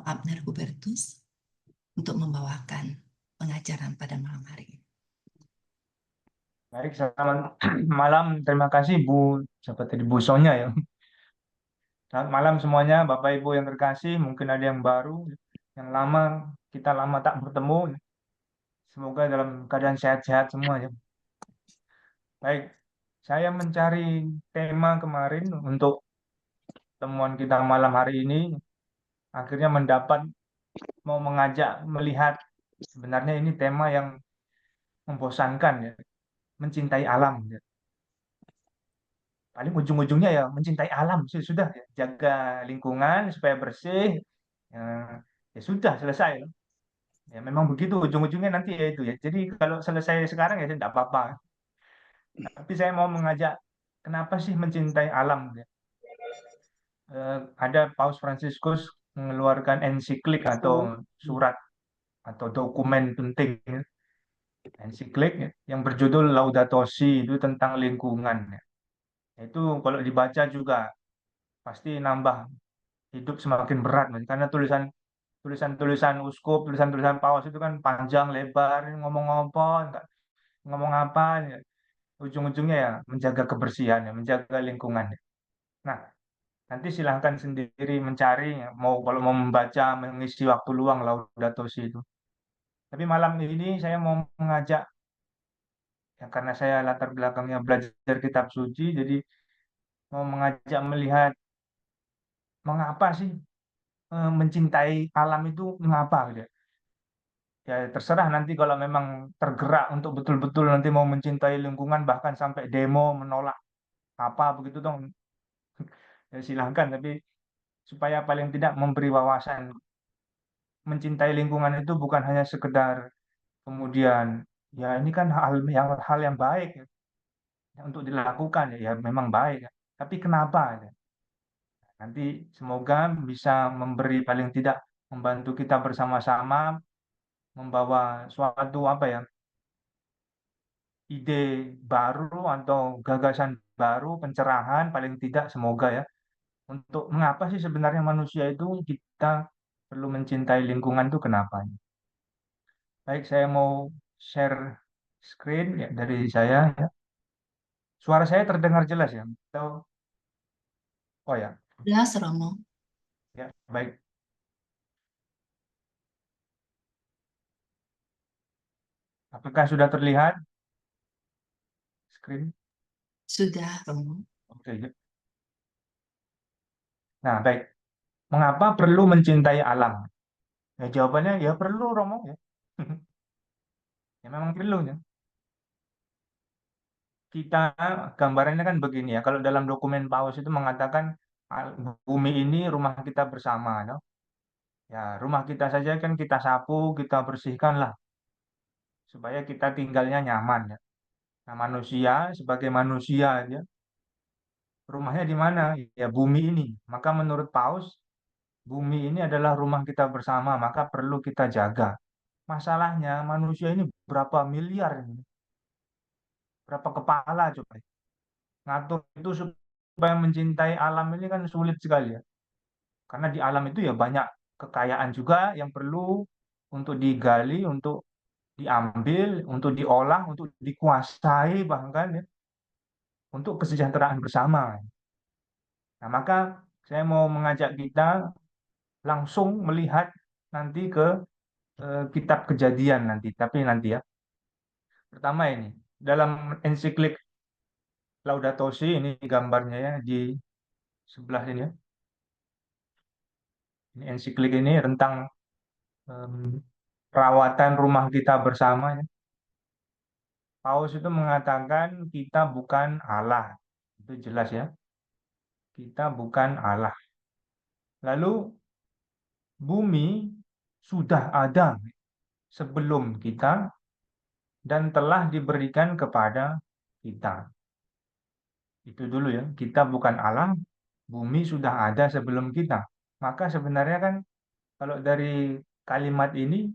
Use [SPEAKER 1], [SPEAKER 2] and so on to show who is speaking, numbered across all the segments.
[SPEAKER 1] Abner Hubertus untuk membawakan pengajaran pada malam hari ini.
[SPEAKER 2] Baik, selamat malam. Terima kasih Bu, seperti di Bu Sonya ya. Selamat malam semuanya, Bapak Ibu yang terkasih. Mungkin ada yang baru, yang lama, kita lama tak bertemu. Semoga dalam keadaan sehat-sehat semua ya. Baik, saya mencari tema kemarin untuk temuan kita malam hari ini. Akhirnya mendapat mau mengajak melihat sebenarnya ini tema yang membosankan ya, mencintai alam ya. Paling ujung-ujungnya ya mencintai alam sudah ya. Jaga lingkungan supaya bersih ya, ya sudah selesai loh. Ya memang begitu ujung-ujungnya nanti ya itu ya. Jadi kalau selesai sekarang ya tidak apa-apa. Tapi saya mau mengajak kenapa sih mencintai alam ya. Ada Paus Fransiskus mengeluarkan ensiklik atau surat atau dokumen penting ya. Ensiklik ya, yang berjudul Laudato Si itu tentang lingkungan ya. Itu kalau dibaca juga pasti nambah hidup semakin berat Mas. Karena tulisan-tulisan uskup, tulisan-tulisan paus itu kan panjang lebar, ngomong apa, ngomong apa, ya. Ujung-ujungnya ya menjaga kebersihan, ya, menjaga lingkungan. Ya. Nah, nanti silahkan sendiri mencari, ya, mau kalau mau membaca, mengisi waktu luang Laudato Si itu. Tapi malam ini saya mau mengajak, ya karena saya latar belakangnya belajar kitab suci, jadi mau mengajak melihat mengapa sih mencintai alam itu mengapa gitu ya. Ya terserah nanti kalau memang tergerak untuk betul-betul nanti mau mencintai lingkungan bahkan sampai demo menolak apa begitu dong, ya silahkan, tapi supaya paling tidak memberi wawasan mencintai lingkungan itu bukan hanya sekedar kemudian ya ini kan hal yang baik ya, untuk dilakukan ya, ya memang baik ya. Tapi kenapa ya? Nanti semoga bisa memberi paling tidak membantu kita bersama-sama membawa suatu apa ya, ide baru atau gagasan baru, pencerahan paling tidak semoga ya, untuk mengapa sih sebenarnya manusia itu kita perlu mencintai lingkungan itu kenapa. Baik, saya mau share screen ya dari saya ya. Suara saya terdengar jelas ya? Atau, oh ya,
[SPEAKER 1] Jelas, Romo.
[SPEAKER 2] ya baik. Apakah sudah terlihat screen?
[SPEAKER 1] Sudah, Romo.
[SPEAKER 2] Oke, ya. Nah, baik. Mengapa perlu mencintai alam? Ya jawabannya ya perlu Romo ya. Ya memang perlu ya. Kita gambarannya kan begini ya. Kalau dalam dokumen Paus itu mengatakan bumi ini rumah kita bersama, no? Ya, rumah kita saja kan kita sapu, kita bersihkan lah supaya kita tinggalnya nyaman ya. Nah, manusia sebagai manusia ya, rumahnya di mana? Ya bumi ini. Maka menurut Paus, bumi ini adalah rumah kita bersama, maka perlu kita jaga. Masalahnya manusia ini berapa miliar ini? Berapa kepala coba? Ngatur itu supaya mencintai alam ini kan sulit sekali ya. Karena di alam itu ya banyak kekayaan juga yang perlu untuk digali, untuk diambil, untuk diolah, untuk dikuasai bahkan ya, untuk kesejahteraan bersama. Nah, maka saya mau mengajak kita langsung melihat nanti ke kitab Kejadian nanti, tapi nanti ya. Pertama ini, dalam ensiklik Laudato Si ini gambarnya ya di sebelah ini ya. Ini ensiklik ini tentang em, perawatan rumah kita bersama ya. Paus itu mengatakan kita bukan Allah. Itu jelas ya. Kita bukan Allah. Lalu bumi sudah ada sebelum kita dan telah diberikan kepada kita. Itu dulu ya. Kita bukan Allah, bumi sudah ada sebelum kita. Maka sebenarnya kan kalau dari kalimat ini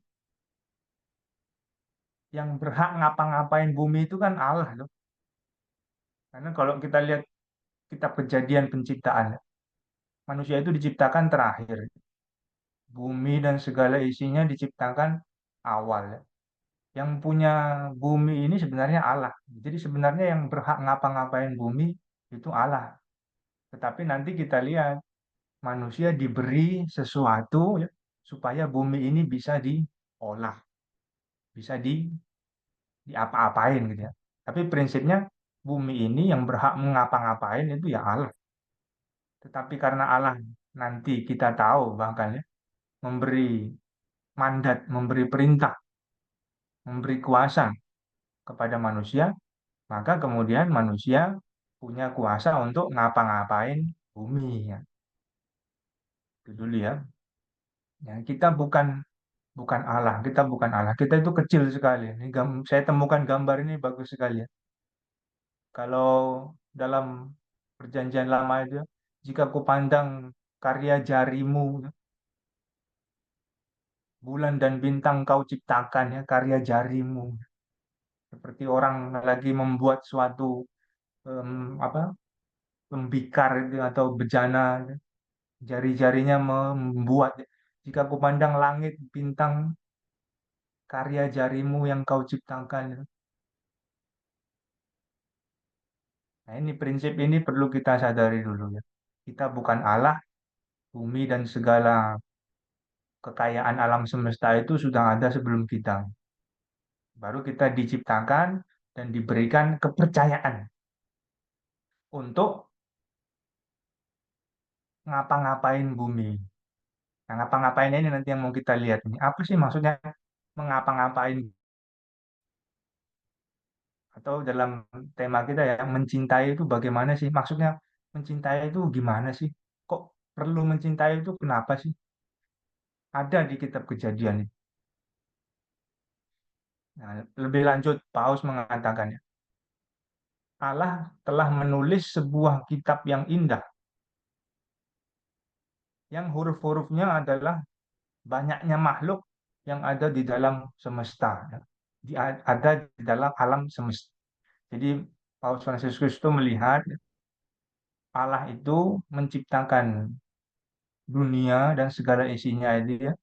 [SPEAKER 2] yang berhak ngapa-ngapain bumi itu kan Allah loh. Karena kalau kita lihat kitab Kejadian penciptaan, manusia itu diciptakan terakhir. Bumi dan segala isinya diciptakan awal, ya. Yang punya bumi ini sebenarnya Allah. Jadi sebenarnya yang berhak ngapa-ngapain bumi itu Allah. Tetapi nanti kita lihat manusia diberi sesuatu, ya, supaya bumi ini bisa diolah, bisa diapa-apain gitu ya. Tapi prinsipnya bumi ini yang berhak mengapa-ngapain itu ya Allah. Tetapi karena Allah nanti kita tahu bahkan ya memberi mandat, memberi perintah, memberi kuasa kepada manusia, maka kemudian manusia punya kuasa untuk ngapa-ngapain bumi ya. Itu dulu ya. Ya, kita bukan bukan Allah, kita bukan Allah. Kita itu kecil sekali. Ini saya temukan gambar ini bagus sekali ya. Kalau dalam perjanjian lama itu, jika kupandang karya jarimu, bulan dan bintang kau ciptakan ya, karya jarimu. Seperti orang lagi membuat suatu apa tembikar itu atau bejana, jari-jarinya membuat. Jika kupandang langit, bintang, karya jarimu yang kau ciptakan. Nah, ini prinsip ini perlu kita sadari dulu ya. Kita bukan Allah, bumi dan segala kekayaan alam semesta itu sudah ada sebelum kita. Baru kita diciptakan dan diberikan kepercayaan untuk ngapa-ngapain bumi. Nah, ngapa-ngapain ini nanti yang mau kita lihat ini. Apa sih maksudnya mengapa-ngapain? Atau dalam tema kita ya, mencintai itu bagaimana sih? Maksudnya mencintai itu gimana sih? Kok perlu mencintai itu kenapa sih? Ada di kitab Kejadian. Nah, lebih lanjut, Paus mengatakannya, Allah telah menulis sebuah kitab yang indah, yang huruf-hurufnya adalah banyaknya makhluk yang ada di dalam semesta, ya. Ada di dalam alam semesta. Jadi Paus Fransiskus itu melihat Allah itu menciptakan dunia dan segala isinya itu ya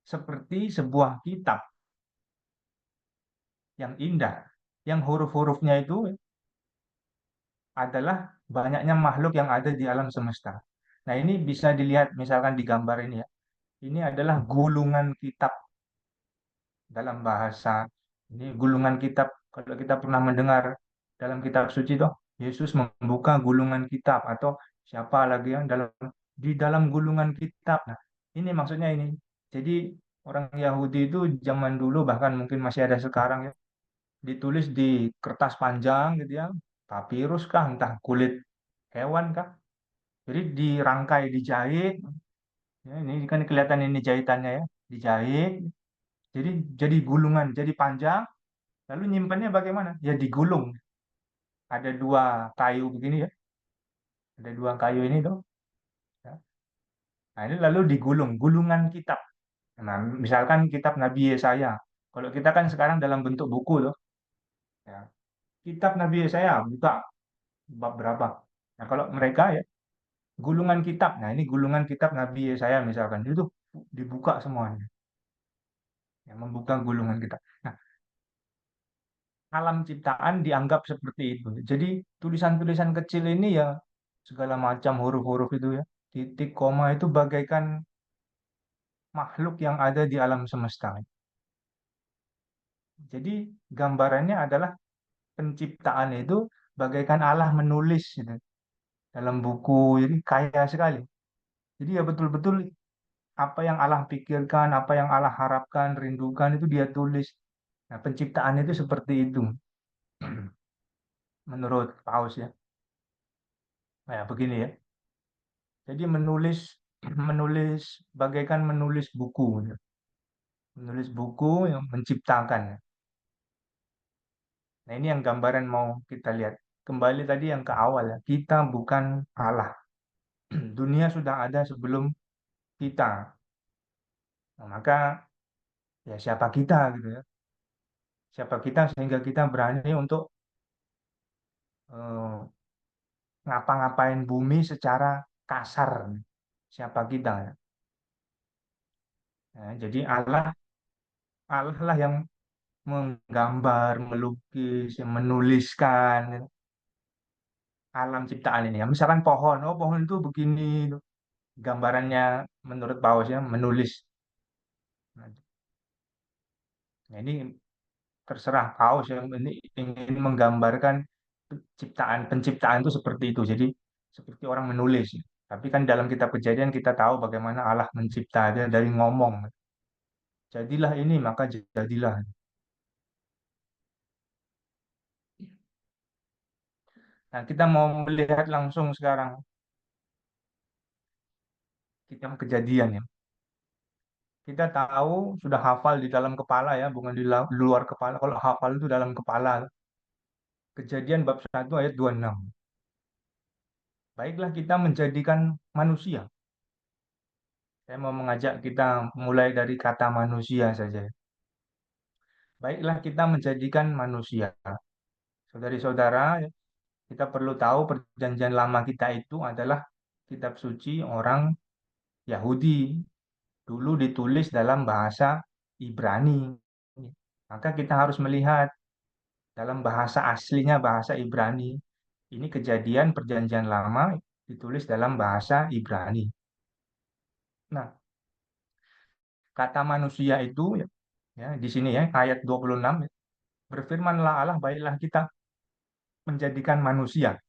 [SPEAKER 2] seperti sebuah kitab yang indah, yang huruf-hurufnya itu adalah banyaknya makhluk yang ada di alam semesta. Nah, ini bisa dilihat misalkan di gambar ini ya. Ini adalah gulungan kitab dalam bahasa. Ini gulungan kitab. Kalau kita pernah mendengar dalam kitab suci toh, Yesus membuka gulungan kitab atau siapa lagi yang di dalam gulungan kitab. Nah, ini maksudnya ini. Jadi orang Yahudi itu zaman dulu bahkan mungkin masih ada sekarang ya, ditulis di kertas panjang gitu ya, papirus kah, entah kulit hewan kah. Jadi dirangkai, dijahit. Ya, ini kan kelihatan ini jahitannya ya, dijahit. Jadi gulungan, jadi panjang. Lalu nyimpannya bagaimana? Ya digulung. Ada dua kayu begini ya, ada dua kayu ini tuh. Ya. Nah ini lalu digulung, gulungan kitab. Nah misalkan kitab Nabi Yesaya. Kalau kita kan sekarang dalam bentuk buku tuh. Ya. Kitab Nabi Yesaya buka bab berapa? Nah kalau mereka ya gulungan kitab. Nah ini gulungan kitab Nabi Yesaya misalkan itu dibuka semuanya. Ya, membuka gulungan kitab. Nah alam ciptaan dianggap seperti itu. Jadi tulisan-tulisan kecil ini ya segala macam huruf-huruf itu ya, titik, koma itu bagaikan makhluk yang ada di alam semesta. Jadi gambarannya adalah penciptaan itu bagaikan Allah menulis gitu, dalam buku. Jadi kaya sekali. Jadi ya betul-betul apa yang Allah pikirkan, apa yang Allah harapkan, rindukan itu dia tulis. Nah, penciptaan itu seperti itu menurut Paus ya. Nah, ya, begini ya. Jadi menulis menulis bagaikan menulis buku, gitu. Menulis buku yang menciptakan. Nah, ini yang gambaran mau kita lihat. Kembali tadi yang ke awal ya, kita bukan Allah. Dunia sudah ada sebelum kita. Nah, maka ya siapa kita gitu ya. Siapa kita sehingga kita berani untuk eh, ngapa-ngapain bumi secara kasar. Siapa kita ya. Ya, jadi Allah Allah lah yang menggambar, melukis, yang menuliskan alam ciptaan ini. Ya, misalkan pohon, oh pohon itu begini, gambarannya menurut Paus ya menulis. Nah, ini terserah Paus yang ini ingin menggambarkan penciptaan itu seperti itu. Jadi seperti orang menulis. Tapi kan dalam kitab Kejadian kita tahu bagaimana Allah mencipta dia dari ngomong. Jadilah ini maka jadilah. Nah, kita mau melihat langsung sekarang kitab Kejadian ya. Kita tahu sudah hafal di dalam kepala ya, bukan di luar kepala. Kalau hafal itu dalam kepala. Kejadian bab 1 ayat 26. Baiklah kita menjadikan manusia. Saya mau mengajak kita mulai dari kata manusia saja. Baiklah kita menjadikan manusia. Saudari-saudara, kita perlu tahu perjanjian lama kita itu adalah kitab suci orang Yahudi. Dulu ditulis dalam bahasa Ibrani. Maka kita harus melihat dalam bahasa aslinya bahasa Ibrani. Ini kejadian perjanjian lama ditulis dalam bahasa Ibrani. Nah, kata manusia itu ya di sini ya ayat 26 ya, berfirmanlah Allah baiklah kita menjadikan manusia.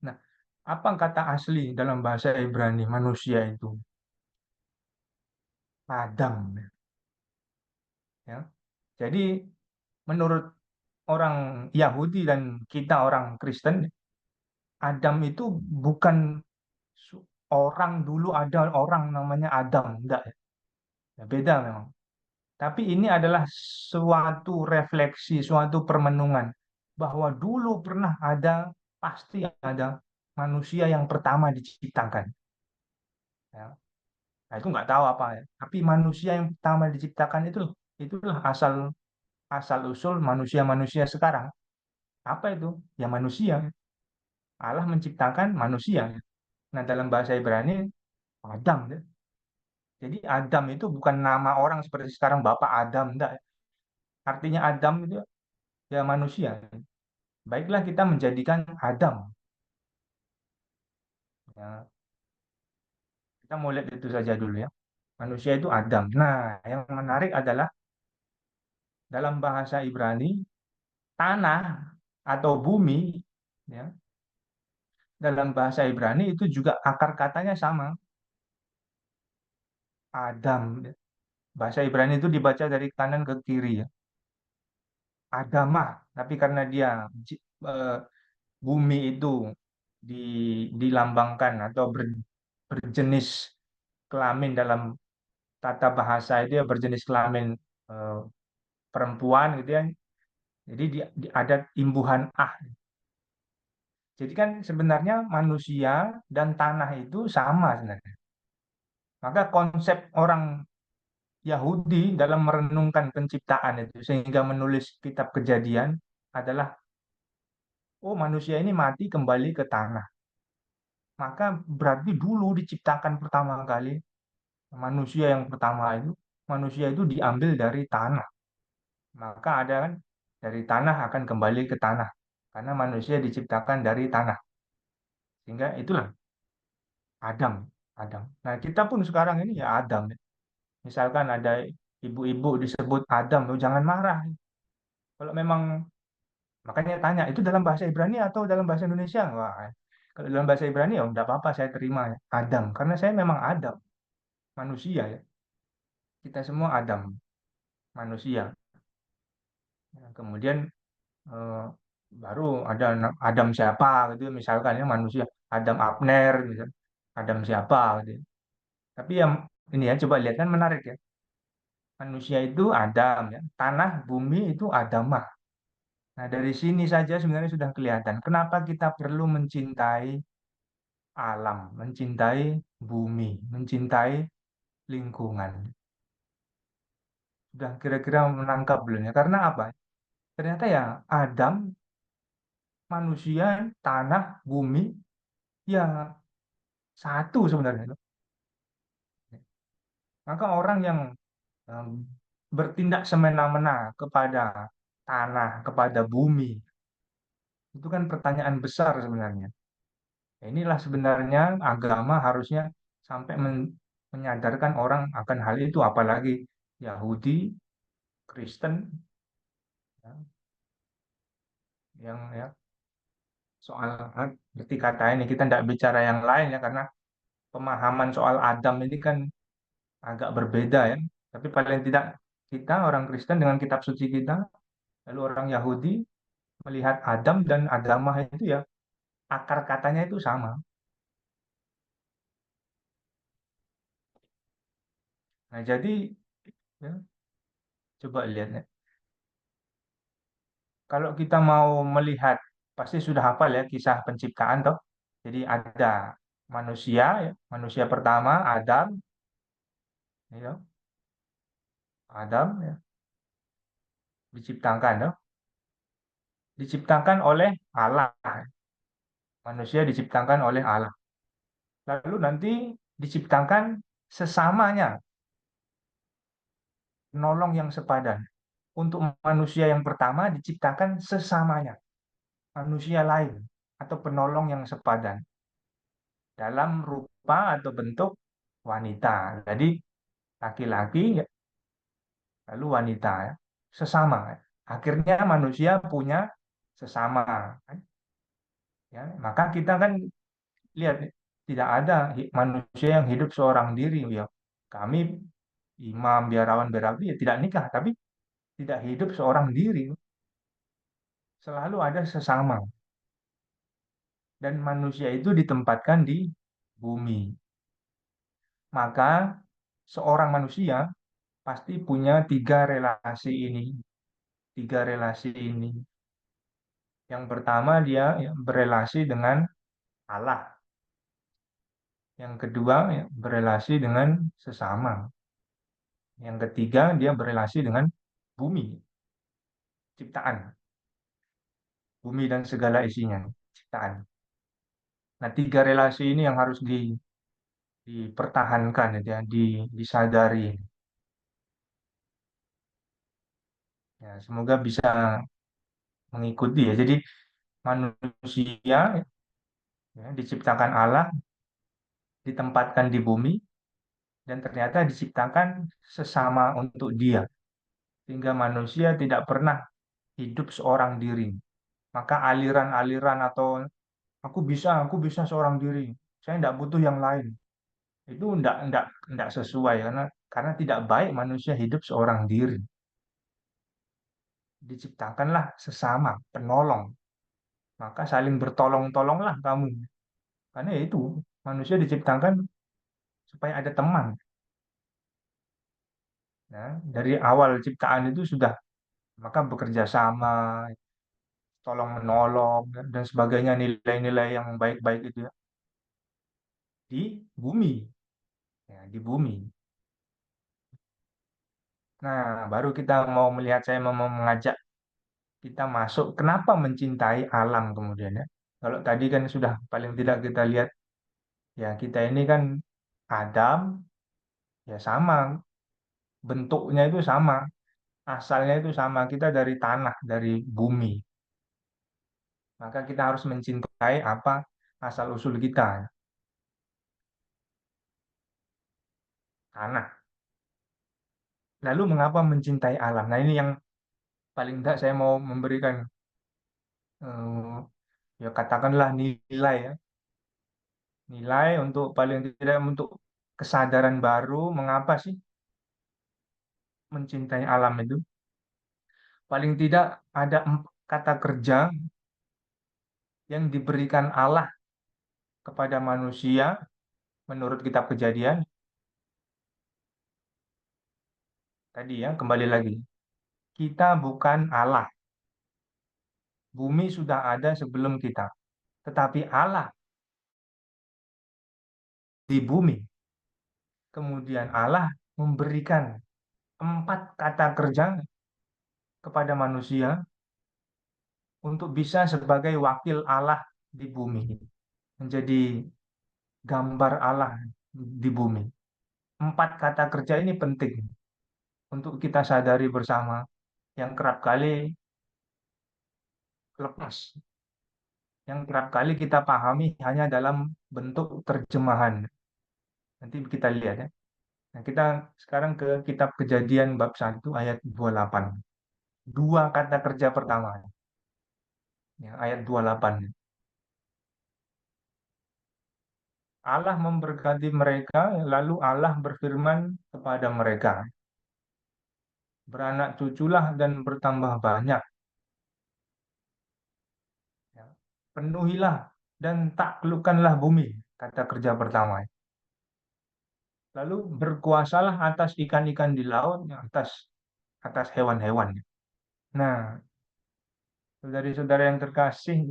[SPEAKER 2] Nah, apa kata asli dalam bahasa Ibrani manusia itu? Adam ya. Jadi menurut orang Yahudi dan kita orang Kristen, Adam itu bukan orang dulu ada orang namanya Adam, enggak ya. Ya, beda memang. Tapi ini adalah suatu refleksi, suatu permenungan bahwa dulu pernah ada, pasti ada manusia yang pertama diciptakan. Ya. Nah, itu nggak tahu apa ya. Tapi manusia yang pertama diciptakan itulah asal asal usul manusia-manusia sekarang. Apa itu? Ya manusia. Allah menciptakan manusia. Nah, dalam bahasa Ibrani Adam. Ya. Jadi Adam itu bukan nama orang seperti sekarang Bapak Adam, enggak. Artinya Adam itu ya manusia. Baiklah kita menjadikan Adam. Ya, kita mau lihat itu saja dulu ya. Manusia itu Adam. Nah, yang menarik adalah dalam bahasa Ibrani, tanah atau bumi, ya, dalam bahasa Ibrani itu juga akar katanya sama, Adam. Bahasa Ibrani itu dibaca dari kanan ke kiri ya. Adamah, tapi karena dia eh, bumi itu di, dilambangkan atau berjenis kelamin dalam tata bahasa itu ya berjenis kelamin eh, perempuan gitu ya. Jadi ada imbuhan ah. Jadi kan sebenarnya manusia dan tanah itu sama sebenarnya. Maka konsep orang Yahudi dalam merenungkan penciptaan itu sehingga menulis kitab Kejadian adalah oh manusia ini mati kembali ke tanah. Maka berarti dulu diciptakan pertama kali manusia yang pertama itu manusia itu diambil dari tanah. Maka ada kan dari tanah akan kembali ke tanah karena manusia diciptakan dari tanah. Sehingga itulah Adam, Adam. Nah, kita pun sekarang ini ya Adam. Misalkan ada ibu-ibu disebut Adam, oh, jangan marah. Kalau memang makanya tanya, itu dalam bahasa Ibrani atau dalam bahasa Indonesia? Wah, kalau dalam bahasa Ibrani ya enggak apa-apa saya terima ya. Adam, karena saya memang Adam, manusia ya. Kita semua Adam, manusia. Ya, kemudian eh, baru ada Adam siapa gitu misalkan ya manusia, Adam Abner gitu. Adam siapa gitu. Tapi yang ini ya coba lihat kan menarik ya. Manusia itu Adam ya, tanah, bumi itu Adamah. Nah, dari sini saja sebenarnya sudah kelihatan kenapa kita perlu mencintai alam, mencintai bumi, mencintai lingkungan. Sudah kira-kira menangkap belum ya? Karena apa? Ternyata ya Adam, manusia, tanah, bumi, ya satu sebenarnya. Maka orang yang em, bertindak semena-mena kepada tanah, kepada bumi. Itu kan pertanyaan besar sebenarnya. Inilah sebenarnya agama harusnya sampai menyadarkan orang akan hal itu, apalagi Yahudi, Kristen, ya, yang ya soal berarti kata ini kita tidak bicara yang lain ya karena pemahaman soal Adam ini kan agak berbeda ya. Tapi paling tidak kita orang Kristen dengan kitab suci kita, lalu orang Yahudi melihat Adam dan agama itu ya akar katanya itu sama. Nah jadi ya, coba lihat ya. Kalau kita mau melihat, pasti sudah hafal ya kisah penciptaan toh. Jadi ada manusia, ya, manusia pertama Adam, ya, Adam ya, diciptakan, toh. Diciptakan oleh Allah. Manusia diciptakan oleh Allah. Lalu nanti diciptakan sesamanya, penolong yang sepadan. Untuk manusia yang pertama diciptakan sesamanya, manusia lain atau penolong yang sepadan dalam rupa atau bentuk wanita. Jadi laki-laki ya, lalu wanita ya, sesama. Akhirnya manusia punya sesama. Ya, maka kita kan lihat tidak ada manusia yang hidup seorang diri ya. Kami imam, biarawan, berapi ya tidak nikah, tapi tidak hidup seorang diri. Selalu ada sesama. Dan manusia itu ditempatkan di bumi. Maka seorang manusia pasti punya tiga relasi ini. Tiga relasi ini. Yang pertama dia ya, berelasi dengan Allah. Yang kedua ya, berelasi dengan sesama. Yang ketiga dia berelasi dengan bumi, ciptaan. Bumi dan segala isinya, ciptaan. Nah, tiga relasi ini yang harus dipertahankan, ya, disadari. Ya, semoga bisa mengikuti ya. Jadi manusia ya, diciptakan Allah, ditempatkan di bumi, dan ternyata diciptakan sesama untuk dia. Sehingga manusia tidak pernah hidup seorang diri. Maka aliran-aliran atau aku bisa seorang diri, saya tidak butuh yang lain. Itu tidak sesuai karena tidak baik manusia hidup seorang diri. Diciptakanlah sesama, penolong. Maka saling bertolong-tolonglah kamu. Karena ya itu manusia diciptakan supaya ada teman. Ya, dari awal ciptaan itu sudah maka bekerja sama, tolong menolong dan sebagainya nilai-nilai yang baik-baik itu ya di bumi, ya, di bumi. Nah, baru kita mau melihat saya mau mengajak kita masuk kenapa mencintai alam kemudian ya. Kalau tadi kan sudah paling tidak kita lihat ya kita ini kan Adam ya sama bentuknya itu sama, asalnya itu sama, kita dari tanah, dari bumi. Maka kita harus mencintai apa asal-usul kita, tanah. Lalu mengapa mencintai alam? Nah ini yang paling tidak saya mau memberikan ya katakanlah nilai ya, nilai untuk paling tidak untuk kesadaran baru mengapa sih mencintai alam itu. Paling tidak ada kata kerja yang diberikan Allah kepada manusia menurut kitab Kejadian tadi ya kembali lagi. Kita bukan Allah. Bumi sudah ada sebelum kita. Tetapi Allah di bumi. Kemudian Allah memberikan 4 kata kerja kepada manusia untuk bisa sebagai wakil Allah di bumi. Menjadi gambar Allah di bumi. 4 kata kerja ini penting. untuk kita sadari bersama yang kerap kali lepas, yang kerap kali kita pahami hanya dalam bentuk terjemahan. Nanti kita lihat ya. Nah, kita sekarang ke kitab Kejadian bab 1 ayat 28. Dua kata kerja pertama, ya, ayat 28. Allah memberkati mereka, lalu Allah berfirman kepada mereka, beranak cuculah dan bertambah banyak, ya. Penuhilah dan taklukkanlah bumi, kata kerja pertama. Lalu berkuasalah atas ikan-ikan di laut, ya, atas atas hewan-hewan. Nah, saudari-saudara yang terkasih,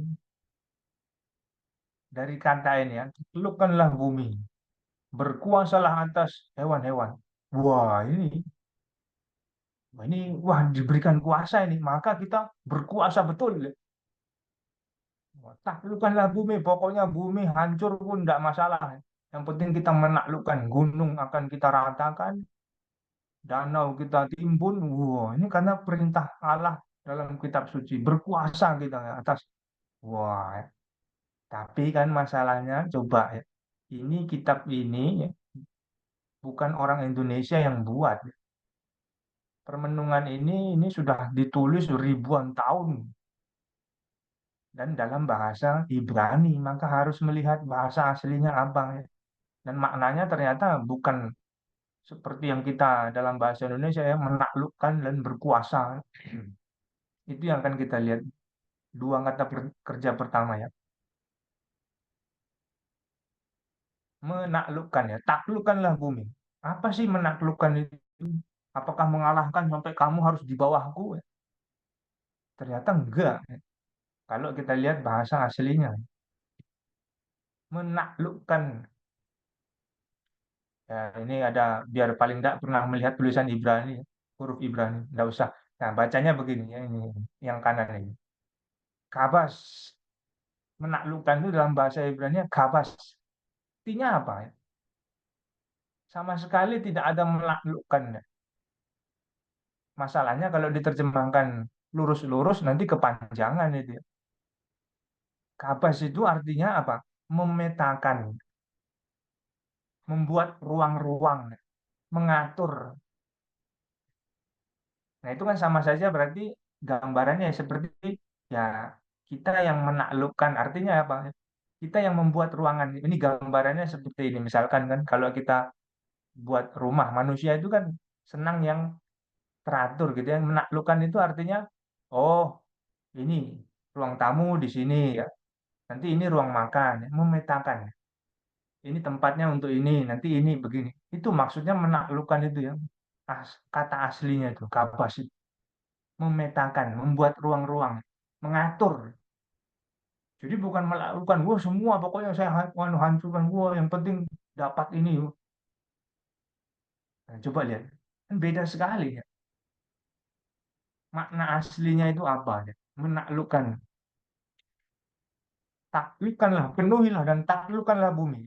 [SPEAKER 2] dari kata ini ya, taklukkanlah bumi, berkuasalah atas hewan-hewan. Wah, wah diberikan kuasa ini, maka kita berkuasa betul. Taklukkanlah bumi, pokoknya bumi hancur pun tidak masalah. Yang penting kita menaklukkan gunung akan kita ratakan, danau kita timbun. Wah, ini karena perintah Allah dalam kitab suci. Berkuasa kita atas. Wah, tapi kan masalahnya coba ya. Ini kitab ini ya, bukan orang Indonesia yang buat. Permenungan ini sudah ditulis ribuan tahun dan dalam bahasa Ibrani, maka harus melihat bahasa aslinya apa ya. Dan maknanya ternyata bukan seperti yang kita dalam bahasa Indonesia ya menaklukkan dan berkuasa. Itu yang akan kita lihat dua kata kerja pertama ya. Menaklukkan ya, taklukkanlah bumi. Apa sih menaklukkan itu? Apakah mengalahkan sampai kamu harus di bawahku? Ternyata enggak. Kalau kita lihat bahasa aslinya, menaklukkan. Ya, ini ada biar paling enggak pernah melihat tulisan Ibrani, huruf Ibrani, enggak usah. Nah, bacanya begini ya ini yang kanan ini. Kabas, menaklukkan itu dalam bahasa Ibrani kabas. Artinya apa ya? Sama sekali tidak ada menaklukkan. Masalahnya kalau diterjemahkan lurus-lurus nanti kepanjangan itu, ya. Kabas itu artinya apa? Memetakan, membuat ruang-ruang, mengatur. Nah, itu kan sama saja berarti gambarannya seperti ya kita yang menaklukkan. Artinya apa? Kita yang membuat ruangan. Ini gambarannya seperti ini. Misalkan kan kalau kita buat rumah, manusia itu kan senang yang teratur gitu ya. Menaklukkan itu artinya oh, ini ruang tamu di sini ya. Nanti ini ruang makan, ya. Memetakan. Ini tempatnya untuk ini, nanti ini begini. Itu maksudnya menaklukkan itu ya. Kata aslinya itu, kapas itu. Memetakan, membuat ruang-ruang, mengatur. Jadi bukan melakukan, wah semua pokoknya saya hancurkan, wah yang penting dapat ini. Nah, coba lihat, kan beda sekali ya. Makna aslinya itu apa ya? Menaklukkan, taklukkanlah, penuhilah dan taklukkanlah bumi.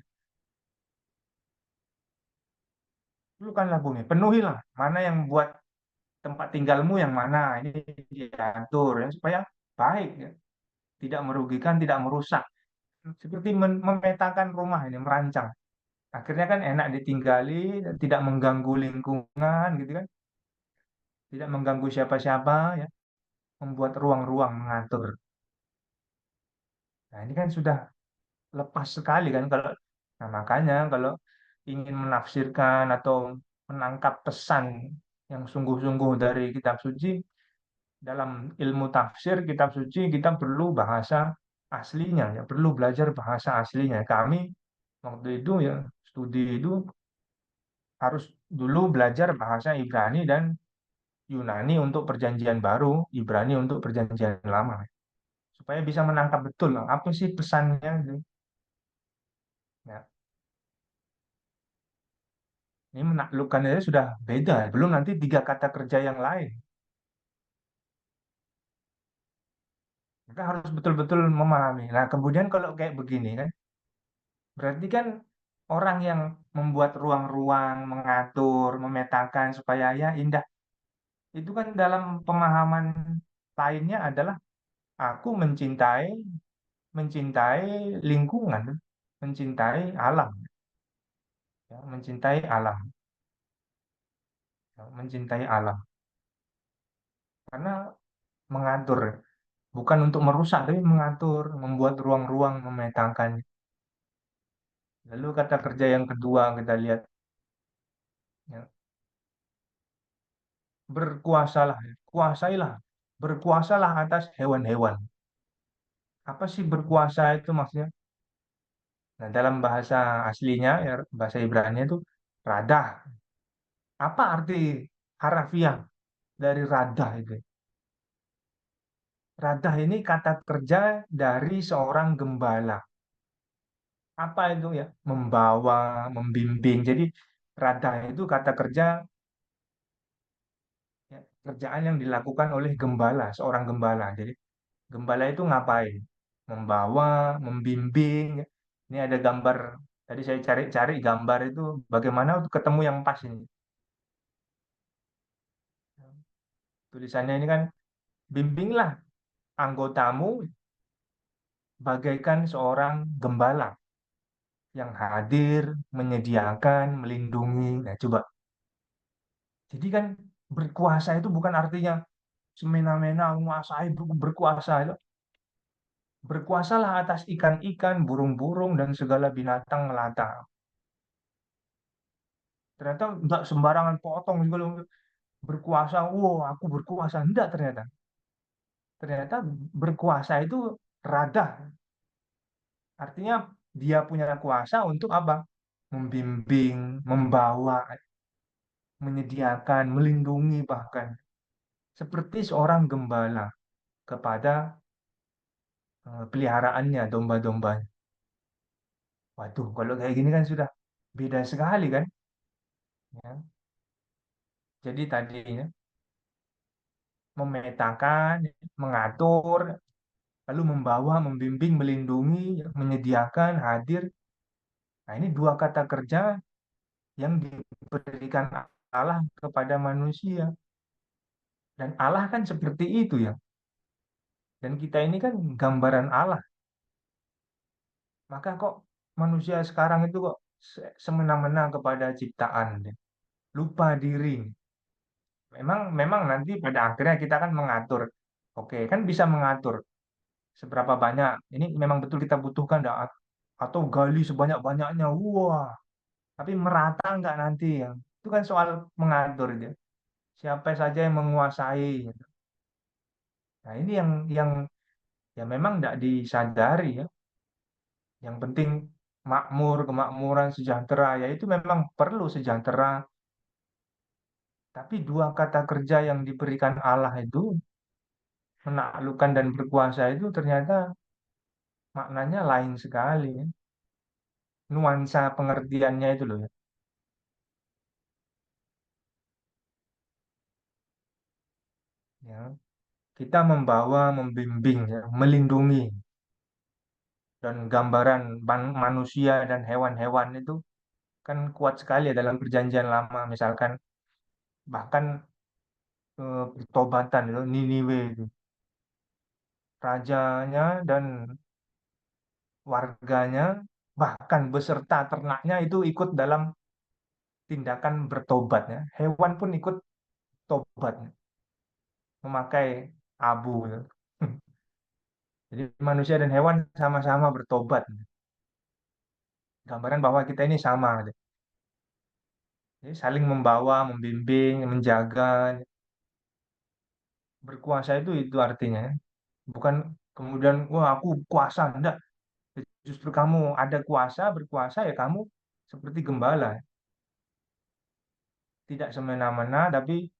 [SPEAKER 2] Taklukkanlah bumi, penuhilah. Mana yang buat tempat tinggalmu yang mana? Ini diatur ya, supaya baik ya. Tidak merugikan, tidak merusak. Seperti memetakan rumah ini, merancang. Akhirnya kan enak ditinggali, tidak mengganggu lingkungan gitu kan. Tidak mengganggu siapa-siapa ya. Membuat ruang-ruang mengatur. Nah, ini kan sudah lepas sekali kan kalau nah makanya kalau ingin menafsirkan atau menangkap pesan yang sungguh-sungguh dari kitab suci dalam ilmu tafsir kitab suci kita perlu bahasa aslinya ya, perlu belajar bahasa aslinya. Kami waktu itu ya studi itu harus dulu belajar bahasa Ibrani dan Yunani untuk perjanjian baru, Ibrani untuk perjanjian lama supaya bisa menangkap betul apa sih pesannya gitu. Ya, ini menaklukkan aja sudah beda, belum nanti tiga kata kerja yang lain. Kita harus betul-betul memahami. Nah, kemudian kalau kayak begini kan, berarti kan orang yang membuat ruang-ruang, mengatur, memetakan supaya ya indah. Itu kan dalam pemahaman lainnya adalah aku mencintai mencintai lingkungan, mencintai alam, ya, mencintai alam, ya, mencintai alam. Karena mengatur, bukan untuk merusak, tapi mengatur, membuat ruang-ruang, memetakan. Lalu kata kerja yang kedua kita lihat, ya, berkuasalah, kuasailah, berkuasalah atas hewan-hewan. Apa sih berkuasa itu maksudnya? Nah, dalam bahasa aslinya, ya, bahasa Ibrani itu radah. Apa arti harafiah dari radah itu? Radah ini kata kerja dari seorang gembala. Apa itu ya? Membawa, membimbing. Jadi radah itu kata kerja, ya, kerjaan yang dilakukan oleh gembala, seorang gembala. Jadi gembala itu ngapain? Membawa, membimbing. Ya. Ini ada gambar. Tadi saya cari-cari gambar itu bagaimana untuk ketemu yang pas ini. Tulisannya ini kan, bimbinglah anggotamu bagaikan seorang gembala yang hadir, menyediakan, melindungi. Nah, coba. Jadi kan berkuasa itu bukan artinya semena-mena menguasai, berkuasa itu. Berkuasalah atas ikan-ikan, burung-burung, dan segala binatang melata. Ternyata nggak sembarangan potong segala berkuasa. Wow, aku berkuasa. Enggak ternyata. Ternyata berkuasa itu radah. Artinya dia punya kuasa untuk apa? Membimbing, membawa, menyediakan, melindungi bahkan. Seperti seorang gembala kepada peliharaannya, domba-dombanya. Waduh, kalau kayak gini kan sudah beda sekali kan? Ya. Jadi tadinya memetakan, mengatur, lalu membawa, membimbing, melindungi, menyediakan, hadir. Nah, ini dua kata kerja yang diberikan Allah kepada manusia. Dan Allah kan seperti itu ya. Dan kita ini kan gambaran Allah. Maka kok manusia sekarang itu kok semena-mena kepada ciptaan, lupa diri. Memang memang nanti pada akhirnya kita kan mengatur. Oke, kan bisa mengatur seberapa banyak. Ini memang betul kita butuhkan nggak? Atau gali sebanyak-banyaknya. Wah, tapi merata nggak nanti ya? Itu kan soal mengatur dia. Siapa saja yang menguasai. Nah, ini yang ya memang nggak disadari ya. Yang penting makmur, kemakmuran, sejahtera, ya itu memang perlu sejahtera. Tapi dua kata kerja yang diberikan Allah itu, menaklukkan dan berkuasa itu ternyata maknanya lain sekali. Ya. Nuansa pengertiannya itu loh ya. Ya. Kita membawa, membimbing, ya, melindungi. Dan gambaran manusia dan hewan-hewan itu kan kuat sekali ya dalam perjanjian lama. Misalkan bahkan pertobatan itu, Niniwe itu. Rajanya dan warganya, bahkan beserta ternaknya itu ikut dalam tindakan bertobatnya. Hewan pun ikut tobat, memakai abu. Ya. Jadi manusia dan hewan sama-sama bertobat. Gambaran bahwa kita ini sama. Gitu. Jadi saling membawa, membimbing, menjaga. Berkuasa itu artinya. Ya. Bukan kemudian, wah aku kuasa. Enggak. Justru kamu ada kuasa, berkuasa ya kamu seperti gembala. Tidak semena-mena, tapi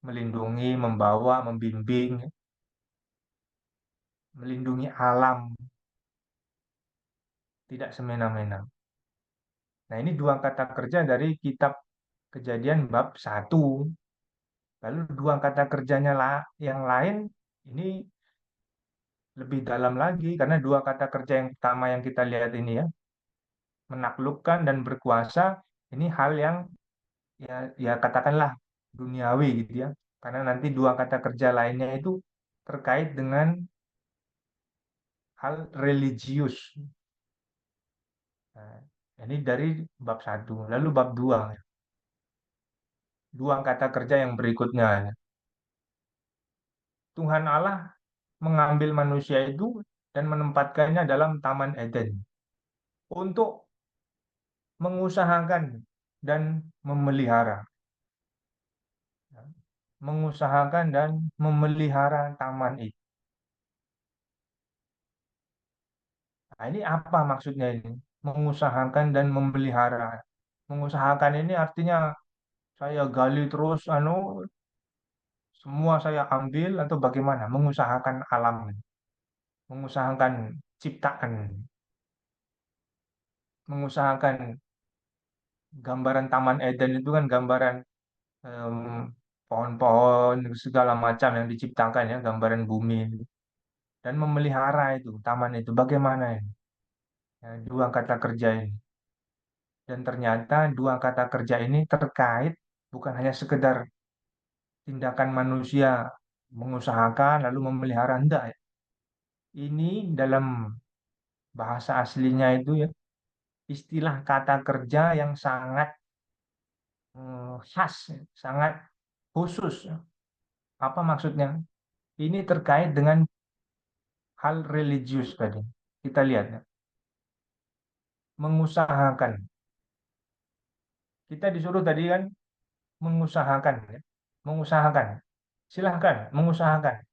[SPEAKER 2] melindungi, membawa, membimbing, melindungi alam, tidak semena-mena. Nah, ini dua kata kerja dari kitab Kejadian bab 1. Lalu dua kata kerjanya yang lain ini lebih dalam lagi karena dua kata kerja yang pertama yang kita lihat ini ya, menaklukkan dan berkuasa, ini hal yang ya katakanlah duniawi gitu ya. Karena nanti dua kata kerja lainnya itu terkait dengan hal religius. Nah, ini dari bab satu. Lalu bab dua, dua kata kerja yang berikutnya. Tuhan Allah mengambil manusia itu dan menempatkannya dalam Taman Eden untuk mengusahakan dan memelihara. Mengusahakan dan memelihara taman itu. Nah, ini apa maksudnya ini? Mengusahakan dan memelihara. Mengusahakan ini artinya saya gali terus, semua saya ambil atau bagaimana? Mengusahakan alam, mengusahakan ciptaan, mengusahakan gambaran Taman Eden itu kan gambaran em, pohon-pohon segala macam yang diciptakan ya, gambaran bumi itu. Dan memelihara itu taman itu bagaimana ini? Ya, dua kata kerja ini. Dan ternyata dua kata kerja ini terkait bukan hanya sekedar tindakan manusia mengusahakan lalu memelihara, enggak ya. Ini dalam bahasa aslinya itu ya istilah kata kerja yang sangat khas, ya, sangat khusus. Ya. Apa maksudnya? Ini terkait dengan hal religius tadi. Kita lihat ya. Mengusahakan. Kita disuruh tadi kan mengusahakan ya. Mengusahakan. Silahkan mengusahakan.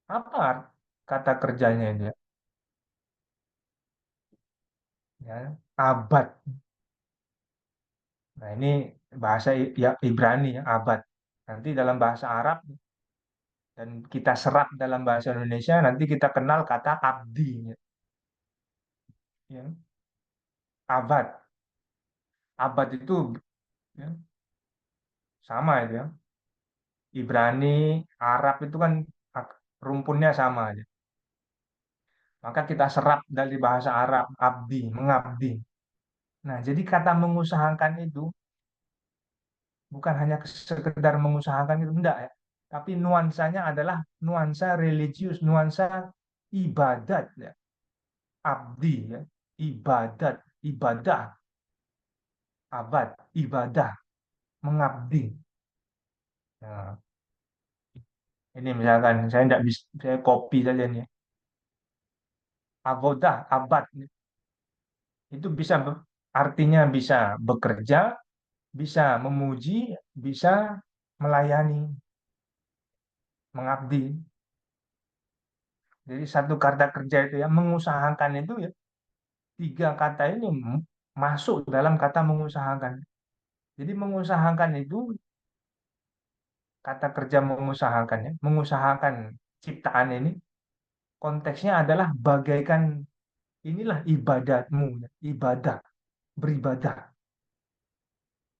[SPEAKER 2] Apa kata kerjanya dia? Ya, abad. Nah, ini bahasa ya, Ibrani ya, abad. Nanti dalam bahasa Arab dan kita serap dalam bahasa Indonesia, nanti kita kenal kata abdi. Ya. Abad. Abad itu ya, sama itu ya. Ibrani, Arab itu kan rumpunnya sama aja. Maka kita serap dari bahasa Arab, abdi, mengabdi. Nah, jadi kata mengusahakan itu bukan hanya sekedar mengusahakan itu enggak ya, tapi nuansanya adalah nuansa religius, nuansa ibadat ya, abdi ya, ibadat, ibadah, abad, ibadah, mengabdi. Nah, ini misalkan saya tidak bisa, saya copy saja nih, abodah, abad itu bisa artinya bisa bekerja, bisa memuji, bisa melayani, mengabdi. Jadi satu kata kerja itu ya mengusahakan itu ya tiga kata ini masuk dalam kata mengusahakan. Jadi mengusahakan itu kata kerja mengusahakan ya, mengusahakan ciptaan ini konteksnya adalah bagaikan inilah ibadatmu, ya, ibadah, beribadah.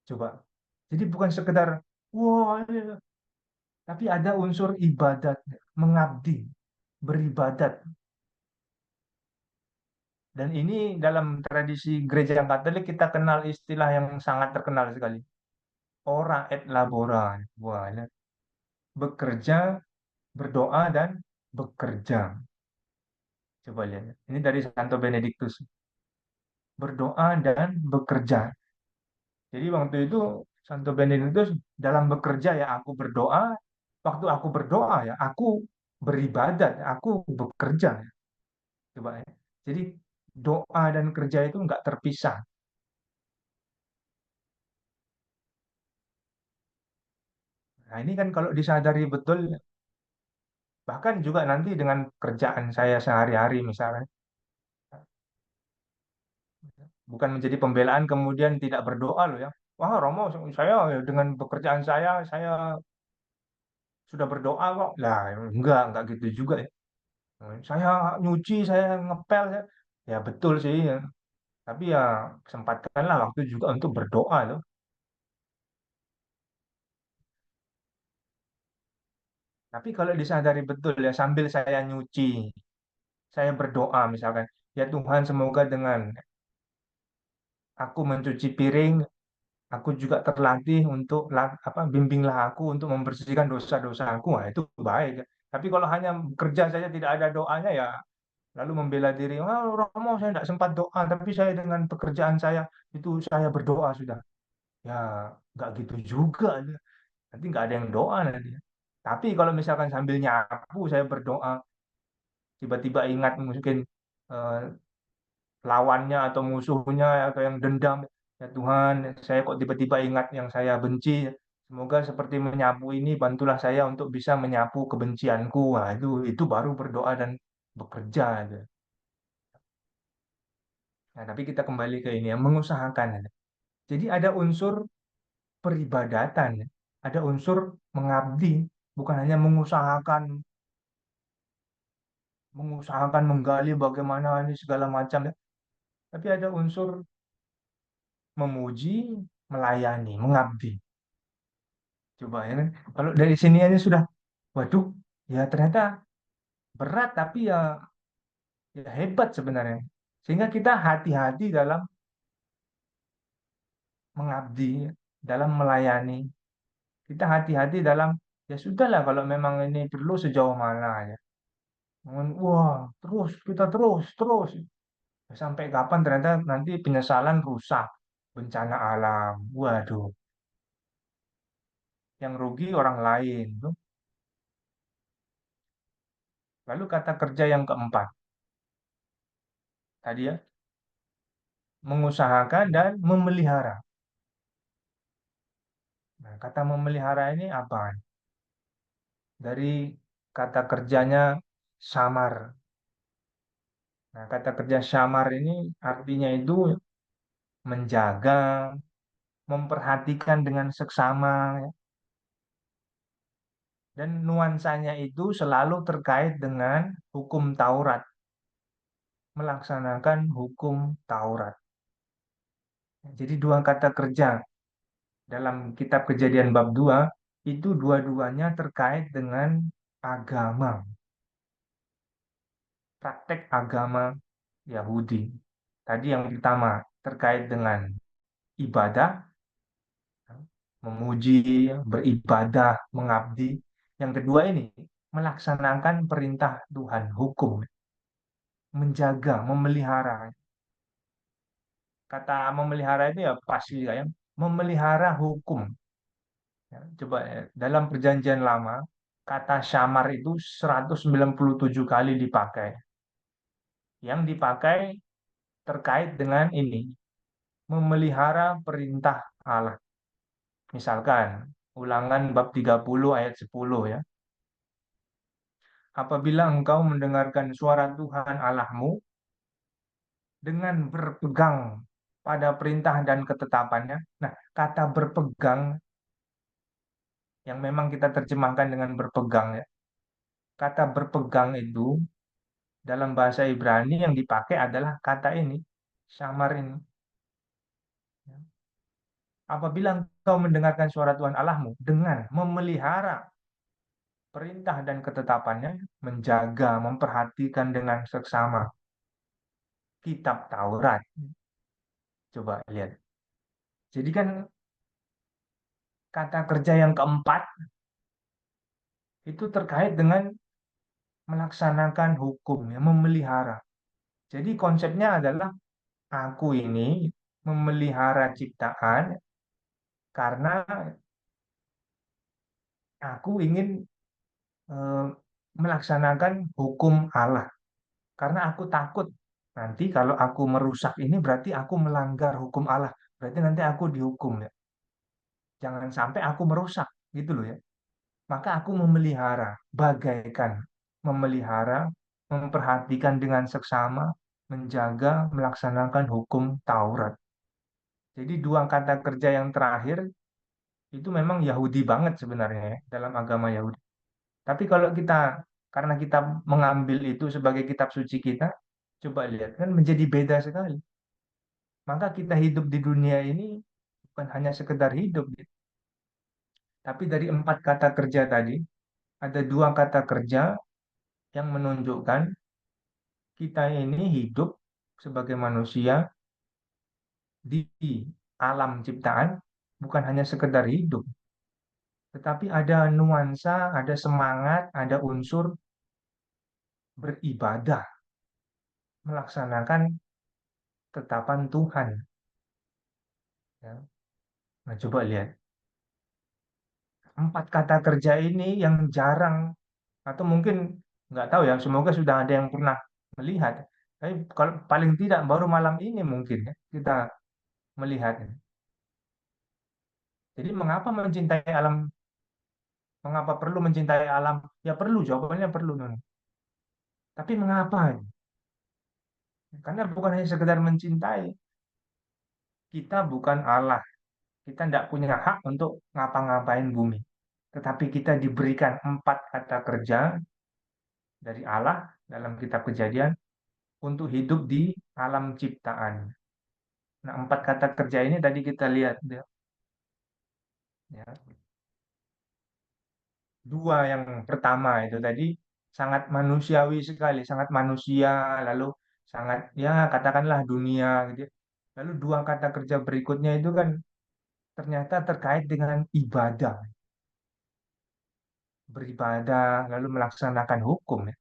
[SPEAKER 2] Coba. Jadi bukan sekedar wah, iya, tapi ada unsur ibadat, mengabdi, beribadat. Dan ini dalam tradisi gereja Katolik kita kenal istilah yang sangat terkenal sekali. Ora et labora. Wah, ini bekerja, berdoa dan bekerja. Coba lihat. Ini dari Santo Benediktus. Berdoa dan bekerja. Jadi waktu itu Santo Benediktus dalam bekerja ya aku berdoa. Waktu aku berdoa ya aku beribadat, aku bekerja. Coba ya. Jadi doa dan kerja itu nggak terpisah. Nah ini kan kalau disadari betul, bahkan juga nanti dengan kerjaan saya sehari-hari misalnya, bukan menjadi pembelaan kemudian tidak berdoa loh ya. Wah Romo, saya ya dengan pekerjaan saya sudah berdoa kok. Lah enggak gitu juga ya. Saya nyuci, saya ngepel, ya betul sih ya. Tapi ya sempatkanlah waktu juga untuk berdoa loh. Tapi kalau disadari betul ya sambil saya nyuci, saya berdoa misalkan, ya Tuhan semoga dengan aku mencuci piring, aku juga terlatih untuk bimbinglah aku untuk membersihkan dosa-dosaku. Wah, itu baik. Tapi kalau hanya kerja saja tidak ada doanya ya lalu membela diri, oh Romo saya tidak sempat doa, tapi saya dengan pekerjaan saya itu saya berdoa sudah. Ya nggak gitu juga. Nanti nggak ada yang doa nanti. Tapi kalau misalkan sambil nyapu saya berdoa, tiba-tiba ingat mungkin eh, lawannya atau musuhnya atau yang dendam, ya Tuhan, saya kok tiba-tiba ingat yang saya benci. Semoga seperti menyapu ini bantulah saya untuk bisa menyapu kebencianku. Wah, itu baru berdoa dan bekerja. Nah, tapi kita kembali ke ini yang mengusahakan. Jadi ada unsur peribadatan, ya. Ada unsur mengabdi, bukan hanya mengusahakan menggali bagaimana ini segala macam ya. Tapi ada unsur memuji, melayani, mengabdi. Coba ya kan. Kalau dari sini aja sudah, waduh, ya ternyata berat tapi ya hebat sebenarnya. Sehingga kita hati-hati dalam mengabdi, dalam melayani. Kita hati-hati dalam ya sudahlah kalau memang ini perlu sejauh mana ya. Wah, terus kita terus. Sampai kapan ternyata nanti penyesalan rusak, bencana alam. Waduh, yang rugi orang lain. Tuh. Lalu kata kerja yang keempat, tadi ya, mengusahakan dan memelihara. Nah, kata memelihara ini apa? Dari kata kerjanya samar. Nah, kata kerja samar ini artinya itu menjaga, memperhatikan dengan seksama, ya. Dan nuansanya itu selalu terkait dengan hukum Taurat, melaksanakan hukum Taurat. Jadi dua kata kerja dalam kitab Kejadian bab 2 itu dua-duanya terkait dengan agama, praktek agama Yahudi. Tadi yang pertama terkait dengan ibadah, memuji, beribadah, mengabdi. Yang kedua ini melaksanakan perintah Tuhan, hukum, menjaga, memelihara. Kata memelihara itu ya pasti ya, memelihara hukum. Ya, coba ya, dalam perjanjian lama, kata syamar itu 197 kali dipakai. Yang dipakai terkait dengan ini, memelihara perintah Allah. Misalkan, ulangan bab 30 ayat 10 ya. Apabila engkau mendengarkan suara Tuhan Allahmu dengan berpegang pada perintah dan ketetapannya. Nah, kata berpegang yang memang kita terjemahkan dengan berpegang ya. Kata berpegang itu dalam bahasa Ibrani yang dipakai adalah kata ini, syamar ini. Apabila engkau mendengarkan suara Tuhan Allahmu dengan memelihara perintah dan ketetapannya, menjaga, memperhatikan dengan seksama kitab Taurat. Coba lihat. Jadi kan kata kerja yang keempat itu terkait dengan melaksanakan hukum, ya, memelihara. Jadi konsepnya adalah aku ini memelihara ciptaan karena aku ingin eh, melaksanakan hukum Allah. Karena aku takut nanti kalau aku merusak ini berarti aku melanggar hukum Allah. Berarti nanti aku dihukum ya. Jangan sampai aku merusak gitu loh ya. Maka aku memelihara, bagaikan memelihara, memperhatikan dengan seksama, menjaga, melaksanakan hukum Taurat. Jadi dua kata kerja yang terakhir itu memang Yahudi banget sebenarnya ya, dalam agama Yahudi. Tapi kalau kita, karena kita mengambil itu sebagai kitab suci kita, coba lihat kan menjadi beda sekali. Maka kita hidup di dunia ini bukan hanya sekedar hidup, gitu. Tapi dari empat kata kerja tadi, ada dua kata kerja yang menunjukkan kita ini hidup sebagai manusia di alam ciptaan bukan hanya sekedar hidup, tetapi ada nuansa, ada semangat, ada unsur beribadah, melaksanakan ketetapan Tuhan. Ya. Nah, coba lihat. Empat kata kerja ini yang jarang, atau mungkin nggak tahu ya, semoga sudah ada yang pernah melihat. Tapi kalau paling tidak baru malam ini mungkin ya, kita melihat. Jadi mengapa mencintai alam, mengapa perlu mencintai alam? Ya perlu, jawabannya perlu. Nun. Tapi mengapa? Karena bukan hanya sekedar mencintai. Kita bukan Allah. Kita tidak punya hak untuk ngapa-ngapain bumi. Tetapi kita diberikan empat kata kerja dari Allah dalam kitab Kejadian untuk hidup di alam ciptaan. Nah, empat kata kerja ini tadi kita lihat ya. Dua yang pertama itu tadi sangat manusiawi sekali, sangat manusia, lalu sangat ya katakanlah dunia gitu. Ya. Lalu dua kata kerja berikutnya itu kan ternyata terkait dengan ibadah, beribadah, lalu melaksanakan hukum ya.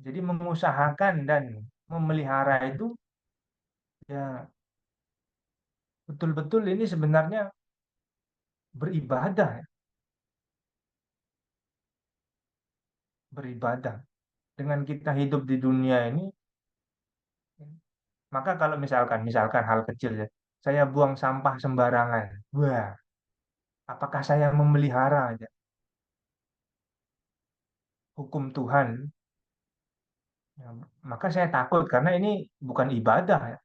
[SPEAKER 2] Jadi mengusahakan dan memelihara itu ya betul-betul ini sebenarnya beribadah ya, beribadah. Dengan kita hidup di dunia ini, maka kalau misalkan hal kecil ya, saya buang sampah sembarangan. Wah, apakah saya memelihara aja hukum Tuhan? Ya, maka saya takut karena ini bukan ibadah ya.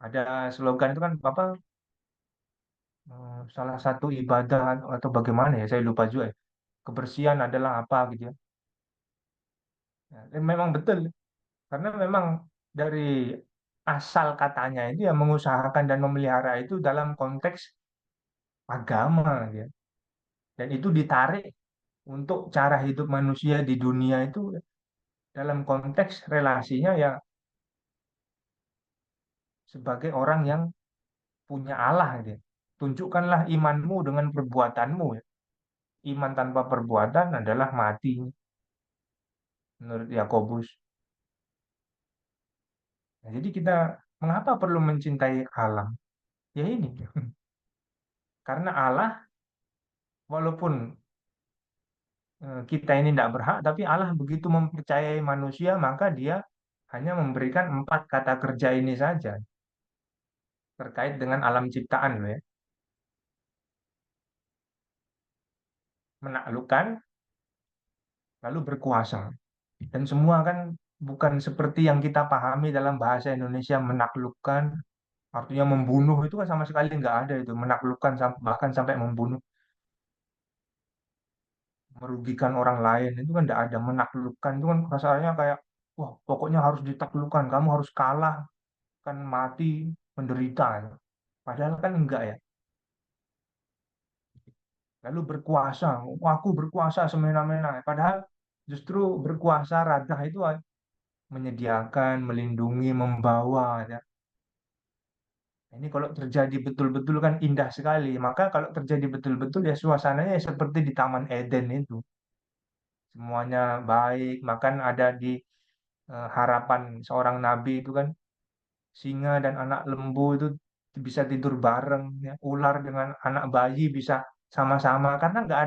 [SPEAKER 2] Ada slogan itu kan apa? Salah satu ibadah atau bagaimana ya? Saya lupa juga ya. Kebersihan adalah apa gitu ya. Ya, memang betul karena memang dari asal katanya itu yang mengusahakan dan memelihara itu dalam konteks agama ya. Dan itu ditarik untuk cara hidup manusia di dunia itu dalam konteks relasinya ya sebagai orang yang punya Allah gitu. Ya. Tunjukkanlah imanmu dengan perbuatanmu ya. Iman tanpa perbuatan adalah mati menurut Yakobus. Nah, jadi kita mengapa perlu mencintai alam? Ya ini, karena Allah walaupun kita ini tidak berhak, tapi Allah begitu mempercayai manusia, maka Dia hanya memberikan empat kata kerja ini saja terkait dengan alam ciptaan, loh ya. Menaklukkan, lalu berkuasa. Dan semua kan bukan seperti yang kita pahami dalam bahasa Indonesia menaklukkan, artinya membunuh itu kan sama sekali nggak ada itu. Menaklukkan bahkan sampai membunuh, merugikan orang lain itu kan nggak ada. Menaklukkan itu kan rasanya kayak, wah pokoknya harus ditaklukkan, kamu harus kalah, kan mati, menderita. Padahal kan enggak ya. Lalu berkuasa, wah, aku berkuasa semena-mena. Padahal justru berkuasa radah itu menyediakan, melindungi, membawa. Ya. Ini kalau terjadi betul-betul kan indah sekali. Maka kalau terjadi betul-betul ya suasananya seperti di Taman Eden itu. Semuanya baik, bahkan ada di harapan seorang nabi itu kan singa dan anak lembu itu bisa tidur bareng, ya. Ular dengan anak bayi bisa sama-sama karena nggak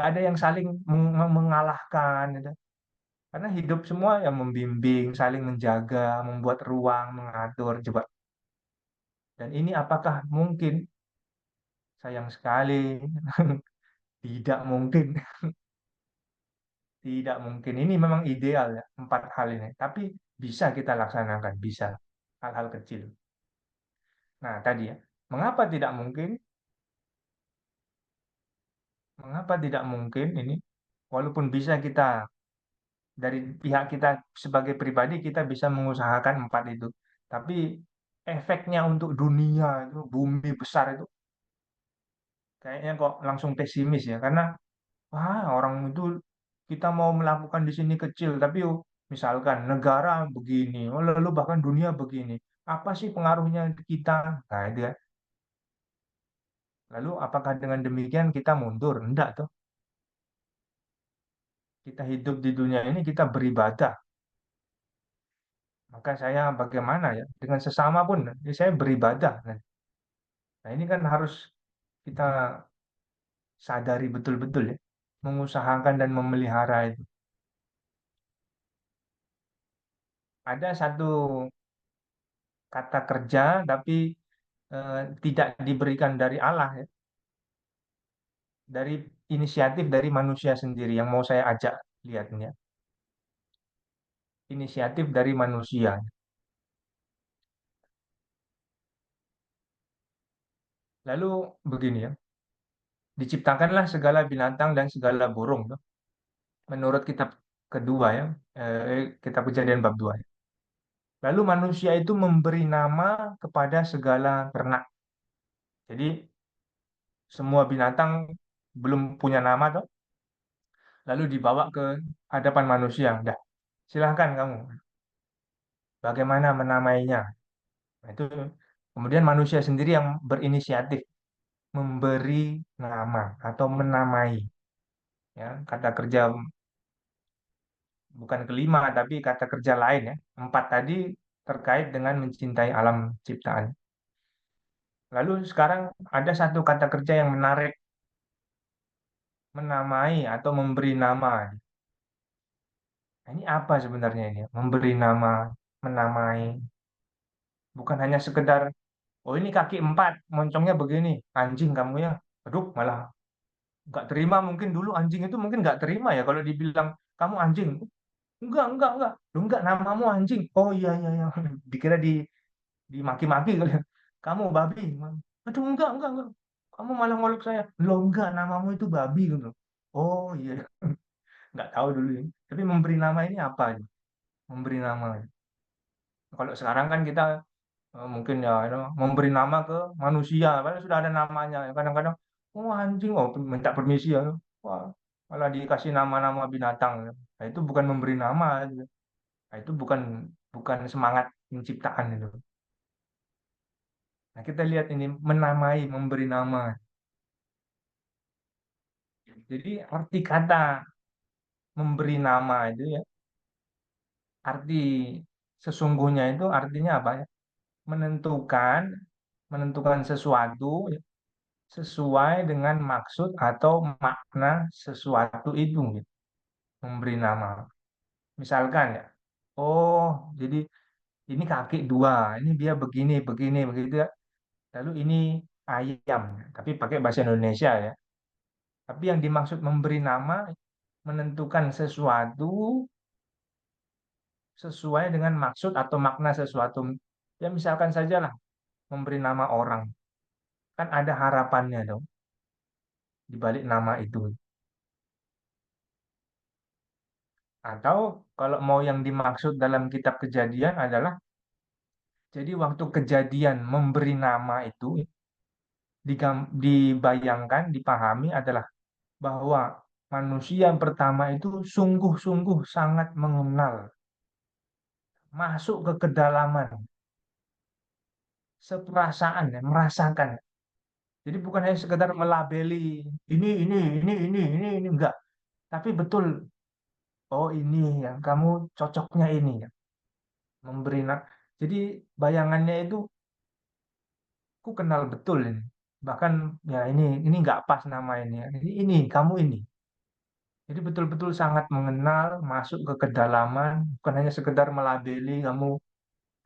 [SPEAKER 2] ada yang saling mengalahkan gitu. Karena hidup semua yang membimbing, saling menjaga, membuat ruang, mengatur. Coba. Dan ini apakah mungkin? Sayang sekali. Tidak mungkin. Tidak mungkin. Ini memang ideal ya, empat hal ini. Tapi bisa kita laksanakan, bisa. Hal-hal kecil. Nah, tadi ya. Mengapa tidak mungkin? Mengapa tidak mungkin ini? Walaupun bisa kita, dari pihak kita sebagai pribadi, kita bisa mengusahakan empat itu. Tapi efeknya untuk dunia itu, bumi besar itu, kayaknya kok langsung pesimis ya. Karena wah, orang itu kita mau melakukan di sini kecil, tapi misalkan negara begini, oh, lalu bahkan dunia begini. Apa sih pengaruhnya di kita? Nah, itu ya. Lalu apakah dengan demikian kita mundur? Enggak tuh. Kita hidup di dunia ini kita beribadah. Maka saya bagaimana ya? Dengan sesama pun ya saya beribadah. Nah, ini kan harus kita sadari betul-betul ya. Mengusahakan dan memelihara itu. Ada satu kata kerja tapi tidak diberikan dari Allah ya. Dari inisiatif dari manusia sendiri yang mau saya ajak lihatnya. Inisiatif dari manusia. Lalu begini ya, diciptakanlah segala binatang dan segala burung tuh. Menurut kitab kedua ya, kitab Kejadian bab 2 ya. Lalu manusia itu memberi nama kepada segala ternak. Jadi semua binatang belum punya nama tuh, lalu dibawa ke hadapan manusia. Dah, silahkan kamu. Bagaimana menamainya? Nah, itu kemudian manusia sendiri yang berinisiatif memberi nama atau menamai. Ya, kata kerja bukan kelima, tapi kata kerja lain ya. Empat tadi terkait dengan mencintai alam ciptaan. Lalu sekarang ada satu kata kerja yang menarik, menamai atau memberi nama. Nah, ini apa sebenarnya ini? Memberi nama, menamai. Bukan hanya sekedar, oh ini kaki empat, moncongnya begini, anjing kamu ya. Aduh, malah nggak terima mungkin dulu anjing itu mungkin nggak terima ya kalau dibilang kamu anjing. Enggak. Lu enggak namamu anjing. Oh iya iya iya. Dikira dimaki-maki kali ya. Kamu babi. Aduh enggak. Kamu malah ngolok saya. Lo enggak namamu itu babi gitu. Oh iya. Enggak tahu dulu ya. Tapi memberi nama ini apa aja? Memberi nama. Kalau sekarang kan kita mungkin ya memberi nama ke manusia. Padahal sudah ada namanya. Kadang-kadang oh anjing oh minta permisi ya. Wah, malah dikasih nama-nama binatang. Nah, itu bukan memberi nama. Nah, itu bukan bukan semangat penciptaan itu. Nah, kita lihat ini menamai, memberi nama. Jadi arti kata memberi nama itu ya, arti sesungguhnya itu artinya apa ya? Menentukan, menentukan sesuatu ya, sesuai dengan maksud atau makna sesuatu itu gitu. Memberi nama. Misalkan ya, oh jadi ini kaki dua, ini dia begini, begitu ya. Lalu ini ayam, tapi pakai bahasa Indonesia ya. Tapi yang dimaksud memberi nama menentukan sesuatu sesuai dengan maksud atau makna sesuatu. Ya misalkan sajalah memberi nama orang. Kan ada harapannya dong di balik nama itu. Atau kalau mau yang dimaksud dalam kitab Kejadian adalah jadi waktu kejadian memberi nama itu dibayangkan, dipahami adalah bahwa manusia yang pertama itu sungguh-sungguh sangat mengenal, masuk ke kedalaman, seperasaan ya, merasakan. Jadi bukan hanya sekedar melabeli ini enggak, tapi betul oh ini yang kamu cocoknya ini ya, memberi jadi bayangannya itu aku kenal betul ini. Bahkan ya ini enggak pas nama ini ya. Ini kamu ini. Jadi betul-betul sangat mengenal, masuk ke kedalaman, bukan hanya sekedar melabeli kamu.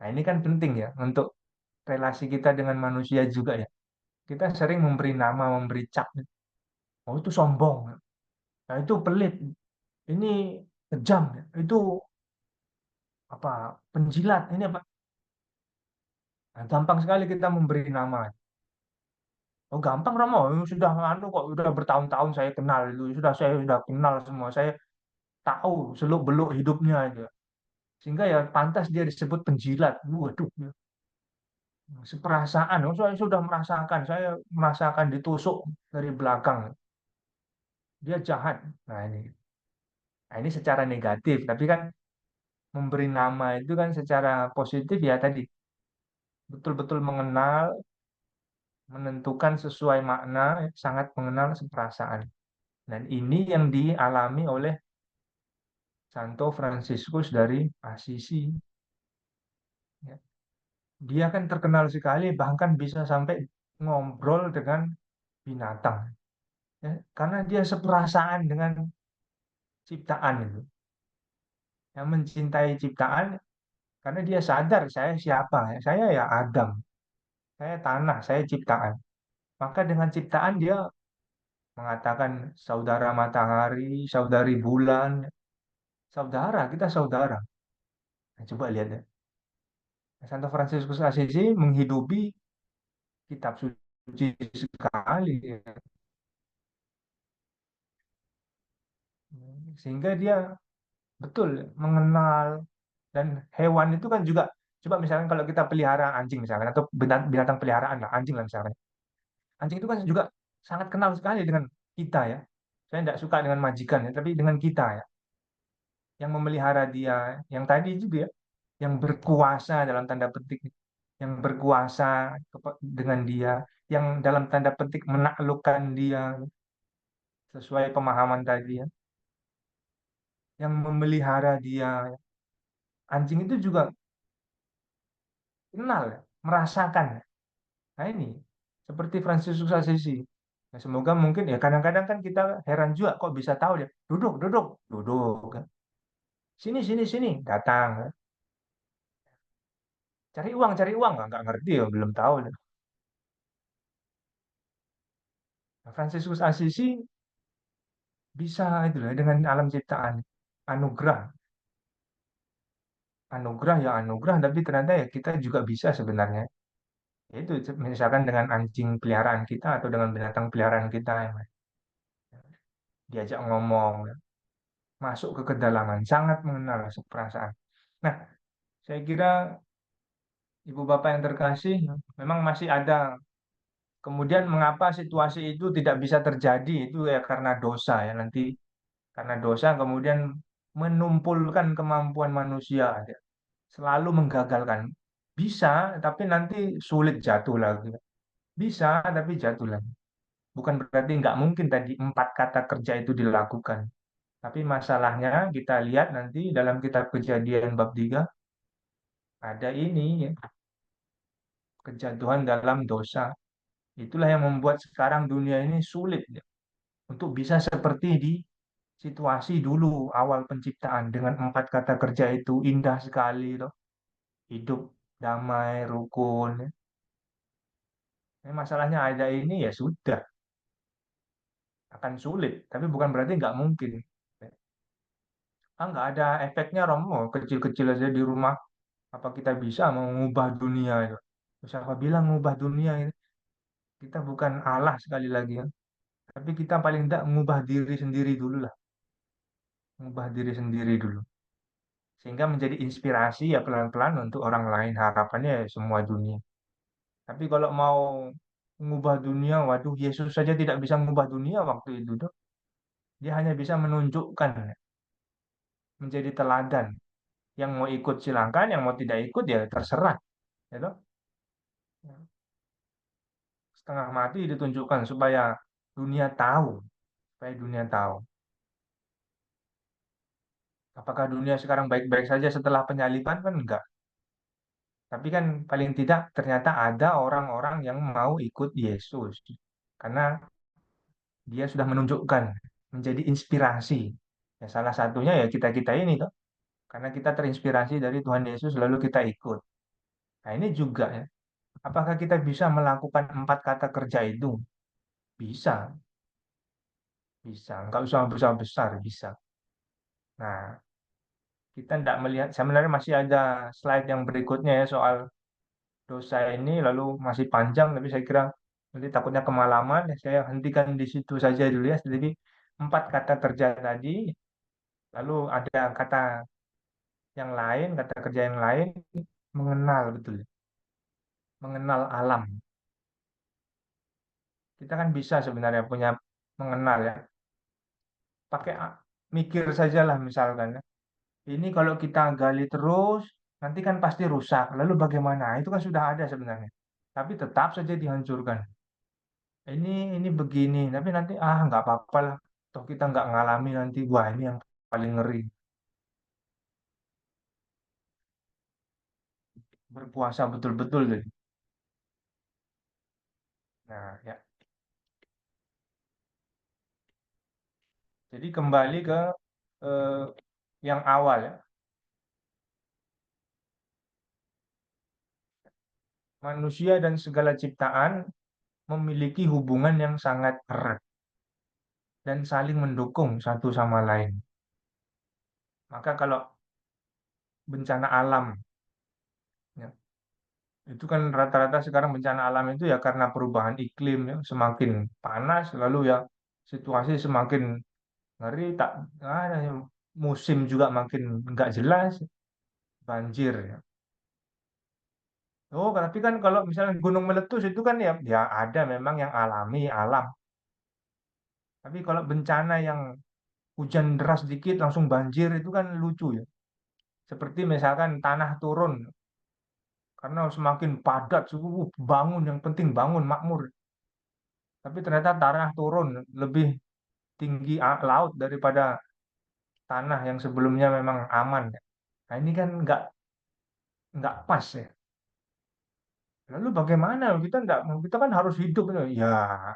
[SPEAKER 2] Nah, ini kan penting ya untuk relasi kita dengan manusia juga ya. Kita sering memberi nama, memberi cap. Oh itu sombong. Nah, itu pelit. Ini kejam. Itu apa? Penjilat. Ini apa? Nah, gampang sekali kita memberi nama. Oh gampang Romo, sudah anu kok sudah bertahun-tahun saya kenal itu, saya sudah kenal semua, saya tahu seluk-beluk hidupnya aja. Sehingga ya pantas dia disebut penjilat. Waduh, ya. Seperasaan. Oh, saya sudah merasakan, saya merasakan ditusuk dari belakang. Dia jahat. Nah ini secara negatif, tapi kan memberi nama itu kan secara positif ya tadi betul-betul mengenal, menentukan sesuai makna, sangat mengenal perasaan. Dan ini yang dialami oleh Santo Fransiskus dari Assisi. Ya. Dia kan terkenal sekali, bahkan bisa sampai ngobrol dengan binatang. Ya. Karena dia seperasaan dengan ciptaan itu. Yang mencintai ciptaan, karena dia sadar saya siapa. Ya. Saya ya Adam, saya tanah, saya ciptaan. Maka dengan ciptaan dia mengatakan saudara matahari, saudari bulan, saudara, kita saudara. Nah, coba lihat ya. Santo Fransiskus Assisi menghidupi kitab suci sekali, ya. Sehingga dia betul mengenal, dan hewan itu kan juga, coba misalkan kalau kita pelihara anjing misalkan, atau binatang peliharaan lah, anjing lah misalkan. Anjing itu kan juga sangat kenal sekali dengan kita ya. Saya tidak suka dengan majikan ya, tapi dengan kita ya. Yang memelihara dia, yang tadi juga ya, yang berkuasa dalam tanda petik, yang berkuasa dengan dia, yang dalam tanda petik menaklukkan dia sesuai pemahaman tadi ya, yang memelihara dia. Anjing itu juga kenal, ya, merasakan. Nah ini seperti Fransiskus Assisi. Nah, semoga mungkin ya, kadang-kadang kan kita heran juga kok bisa tahu dia duduk duduk duduk kan. Sini sini sini datang kan. Cari uang nggak ngerti ya, belum tahu. Nah, Fransiskus Assisi bisa itu lah dengan alam ciptaan, anugerah, anugerah ya anugerah, tapi ternyata ya kita juga bisa sebenarnya. Itu misalkan dengan anjing peliharaan kita atau dengan binatang peliharaan kita yang diajak ngomong, masuk ke kedalaman, sangat mengenal perasaan. Nah, saya kira Ibu Bapak yang terkasih, memang masih ada. Kemudian mengapa situasi itu tidak bisa terjadi? Itu ya karena dosa ya. Nanti karena dosa kemudian menumpulkan kemampuan manusia, ya. Selalu menggagalkan. Bisa, tapi nanti sulit jatuh lagi. Bisa, tapi jatuh lagi. Bukan berarti nggak mungkin tadi 4 kata kerja itu dilakukan. Tapi masalahnya kita lihat nanti dalam kitab Kejadian bab 3 ada ini ya, kejatuhan dalam dosa. Itulah yang membuat sekarang dunia ini sulit ya, untuk bisa seperti di situasi dulu awal penciptaan dengan 4 kata kerja itu indah sekali loh. Hidup damai, rukun, ya. Masalahnya ada ini ya sudah akan sulit, tapi bukan berarti nggak mungkin. Nggak ada efeknya Romo, kecil-kecil aja di rumah. Apa kita bisa mengubah dunia itu? Siapa bilang mengubah dunia ini? Kita bukan Allah sekali lagi ya. Tapi kita paling tidak mengubah diri sendiri dulu lah. Mengubah diri sendiri dulu. Sehingga menjadi inspirasi ya pelan-pelan untuk orang lain. Harapannya ya semua dunia. Tapi kalau mau mengubah dunia, waduh, Yesus saja tidak bisa mengubah dunia waktu itu, tuh. Dia hanya bisa menunjukkan, menjadi teladan. Yang mau ikut silakan, yang mau tidak ikut ya terserah. Ya toh? Setengah mati ditunjukkan dunia tahu, supaya dunia tahu. Apakah dunia sekarang baik-baik saja setelah penyaliban? Kan enggak. Tapi kan paling tidak ternyata ada orang-orang yang mau ikut Yesus. Karena dia sudah menunjukkan, menjadi inspirasi. Ya, salah satunya ya kita-kita ini toh. Karena kita terinspirasi dari Tuhan Yesus lalu kita ikut. Nah ini juga ya. Apakah kita bisa melakukan 4 kata kerja itu? Bisa, bisa. Nggak usah besar-besar, bisa. Nah, kita tidak melihat, sebenarnya masih ada slide yang berikutnya ya soal dosa ini, lalu masih panjang, tapi saya kira nanti takutnya kemalaman, ya saya hentikan di situ saja dulu ya. Jadi 4 kata kerja tadi, lalu ada kata yang lain, kata kerja yang lain, mengenal betul, mengenal alam. Kita kan bisa sebenarnya punya mengenal ya, pakai mikir sajalah misalkan. Ya. Ini kalau kita gali terus, nanti kan pasti rusak. Lalu bagaimana? Itu kan sudah ada sebenarnya. Tapi tetap saja dihancurkan. Ini begini, tapi nanti nggak apa-apa lah. Toh kita nggak ngalami nanti. Wah ini yang paling ngeri. Berpuasa betul-betul jadi. Nah ya. Jadi kembali ke eh, yang awal ya. Manusia dan segala ciptaan memiliki hubungan yang sangat erat dan saling mendukung satu sama lain. Maka kalau bencana alam, ya, itu kan rata-rata sekarang bencana alam itu ya karena perubahan iklim ya, semakin panas, lalu ya situasi semakin ngeri, tak ada ya, musim juga makin nggak jelas, banjir ya. Oh, tapi kan kalau misalnya gunung meletus itu kan ya, ya ada memang yang alami alam. Tapi kalau bencana yang hujan deras dikit langsung banjir itu kan lucu ya. Seperti misalkan tanah turun karena semakin padat, bangun yang penting bangun makmur. Tapi ternyata tanah turun lebih tinggi laut daripada tanah yang sebelumnya memang aman. Ya. Nah ini kan nggak pas ya. Lalu bagaimana? Kita kan harus hidup. Ya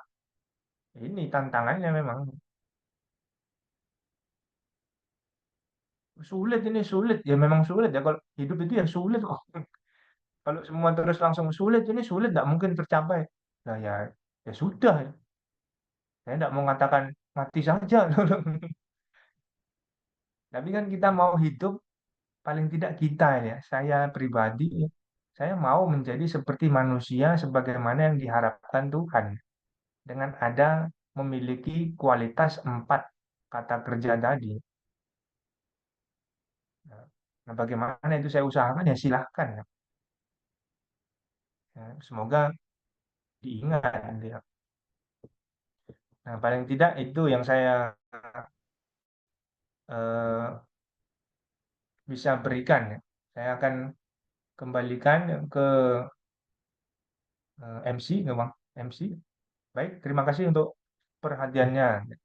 [SPEAKER 2] ini tantangannya memang sulit ini sulit ya memang sulit ya kalau hidup itu ya sulit kok. Kalau semua terus langsung sulit ini sulit nggak mungkin tercapai. Nah ya ya sudah ya. Saya nggak mau mengatakan mati saja. Tapi kan kita mau hidup paling tidak kita ya, saya pribadi, ya, saya mau menjadi seperti manusia sebagaimana yang diharapkan Tuhan dengan ada memiliki kualitas empat kata kerja tadi. Nah, bagaimana itu saya usahakan ya silahkan. Ya. Ya, semoga diingat. Ya. Nah, paling tidak itu yang saya eh, bisa berikan. Ya. Saya akan kembalikan ke MC, ke Bang MC. Baik, terima kasih untuk perhatiannya.